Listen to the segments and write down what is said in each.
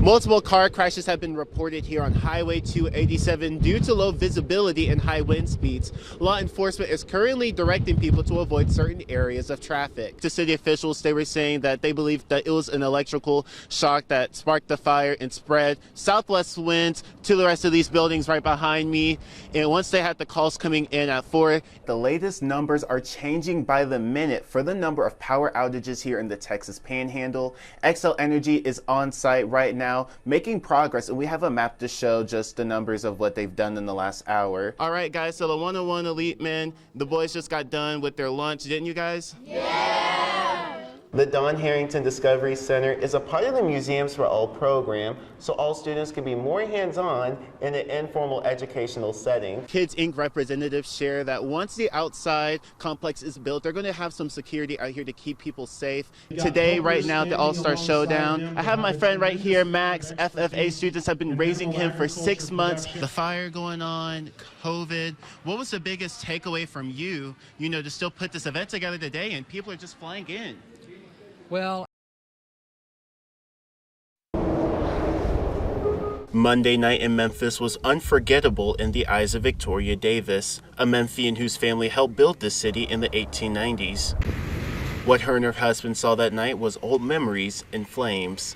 Multiple car crashes have been reported here on Highway 287 due to low visibility and high wind speeds. Law enforcement is currently directing people to avoid certain areas of traffic. To city officials, they were saying that they believe that it was an electrical shock that sparked the fire and spread southwest winds to the rest of these buildings right behind me. And once they had the calls coming in at 4, the latest numbers are changing by the minute for the number of power outages here in the Texas Panhandle. Xcel Energy is on site right now, making progress, and we have a map to show just the numbers of what they've done in the last hour. All right, guys, so the 101 Elite Men, the boys just got done with their lunch, didn't you guys? Yeah! The Don Harrington Discovery Center is a part of the Museums for All program, so all students can be more hands-on in an informal educational setting. Kids Inc. representatives share that once the outside complex is built, they're going to have some security out here to keep people safe. Today, right now, the All-Star Showdown, I have my friend right here, Max. FFA students have been raising him for 6 months. The fire going on, COVID. What was the biggest takeaway from you, to still put this event together today and people are just flying in? Well, Monday night in Memphis was unforgettable in the eyes of Victoria Davis, a Memphian whose family helped build this city in the 1890s. What her and her husband saw that night was old memories in flames,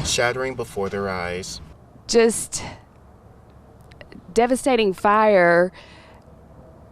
shattering before their eyes. Just devastating fire,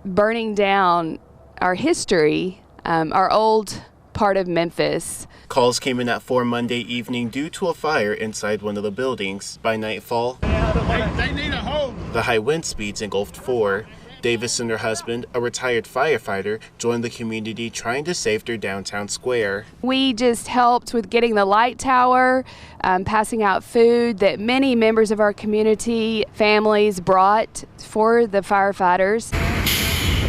burning down our history, our old part of Memphis. Calls came in at 4 Monday evening due to a fire inside one of the buildings. By nightfall, they need a hose. The high wind speeds engulfed 4. Davis and her husband, a retired firefighter, joined the community trying to save their downtown square. We just helped with getting the light tower, passing out food that many members of our community, families brought for the firefighters.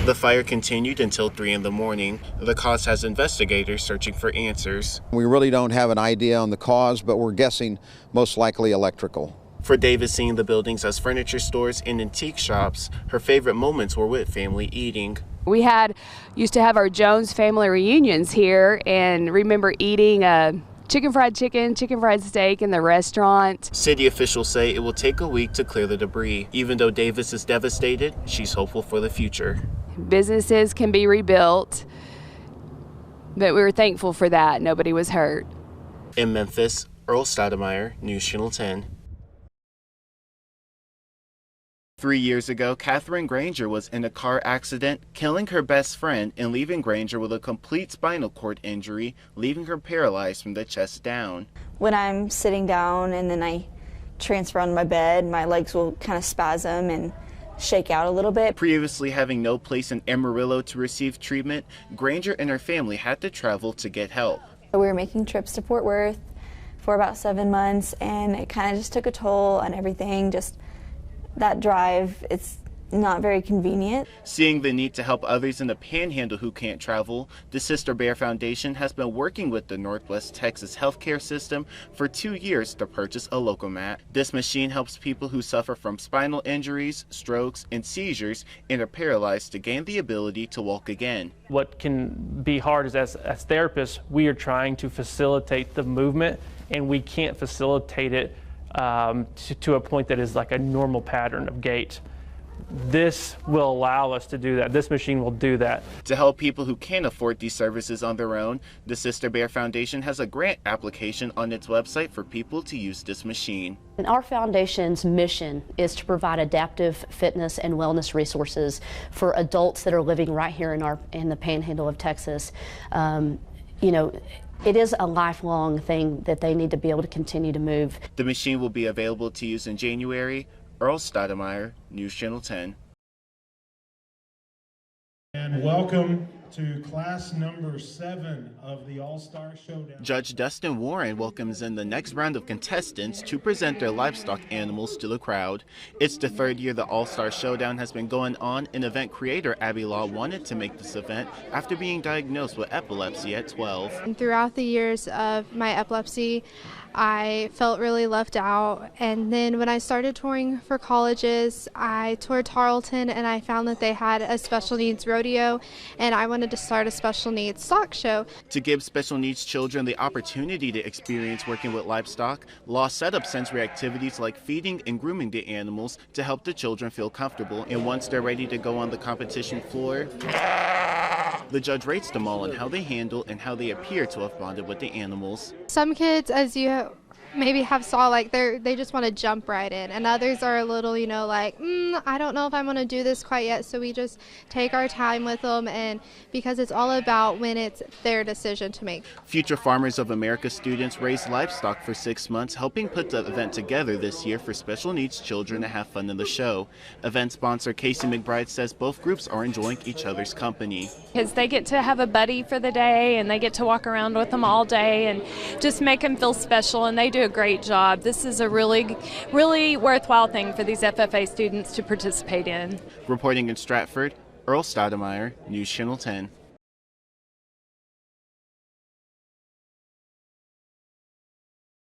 The fire continued until 3 in the morning. The cause has investigators searching for answers. We really don't have an idea on the cause, but we're guessing most likely electrical. For Davis, seeing the buildings as furniture stores and antique shops, her favorite moments were with family eating. We used to have our Jones family reunions here and remember eating chicken fried steak in the restaurant. City officials say it will take a week to clear the debris. Even though Davis is devastated, she's hopeful for the future. Businesses can be rebuilt, but we were thankful for that. Nobody was hurt. In Memphis, Earl Stoudemire, News Channel 10. 3 years ago, Catherine Granger was in a car accident, killing her best friend and leaving Granger with a complete spinal cord injury, leaving her paralyzed from the chest down. When I'm sitting down and then I transfer on my bed, my legs will kind of spasm and shake out a little bit. Previously having no place in Amarillo to receive treatment, Granger and her family had to travel to get help. We were making trips to Fort Worth for about 7 months, and it kind of just took a toll on everything. Just that drive, it's not very convenient. Seeing the need to help others in the Panhandle who can't travel, the Sister Bear Foundation has been working with the Northwest Texas healthcare system for 2 years to purchase a Locomat. This machine helps people who suffer from spinal injuries, strokes, and seizures and are paralyzed to gain the ability to walk again. What can be hard is as therapists, we are trying to facilitate the movement, and we can't facilitate it to a point that is like a normal pattern of gait. This will allow us to do that. This machine will do that. To help people who can't afford these services on their own, the Sister Bear Foundation has a grant application on its website for people to use this machine. And our foundation's mission is to provide adaptive fitness and wellness resources for adults that are living right here in the Panhandle of Texas. It is a lifelong thing that they need to be able to continue to move. The machine will be available to use in January. Earl Stoudemire, News Channel 10. And welcome to class number 7 of the All-Star Showdown. Judge Dustin Warren welcomes in the next round of contestants to present their livestock animals to the crowd. It's the 3rd year the All-Star Showdown has been going on, and event creator Abby Law wanted to make this event after being diagnosed with epilepsy at 12. And throughout the years of my epilepsy, I felt really left out, and then when I started touring for colleges, I toured Tarleton and I found that they had a special needs rodeo, and I wanted wanted to start a special needs stock show. To give special needs children the opportunity to experience working with livestock, Law set up sensory activities like feeding and grooming the animals to help the children feel comfortable. And once they're ready to go on the competition floor, the judge rates them all on how they handle and how they appear to have bonded with the animals. Some kids, as you maybe have saw, like they just want to jump right in, and others are a little, like, I don't know if I'm going to do this quite yet. So we just take our time with them, and because it's all about when it's their decision to make. Future Farmers of America students raised livestock for 6 months, helping put the event together this year for special needs children to have fun in the show. Event sponsor Casey McBride says both groups are enjoying each other's company. Because they get to have a buddy for the day, and they get to walk around with them all day and just make them feel special, and they do a great job. This is a really, really worthwhile thing for these FFA students to participate in. Reporting in Stratford, Earl Stoudemire, News Channel 10.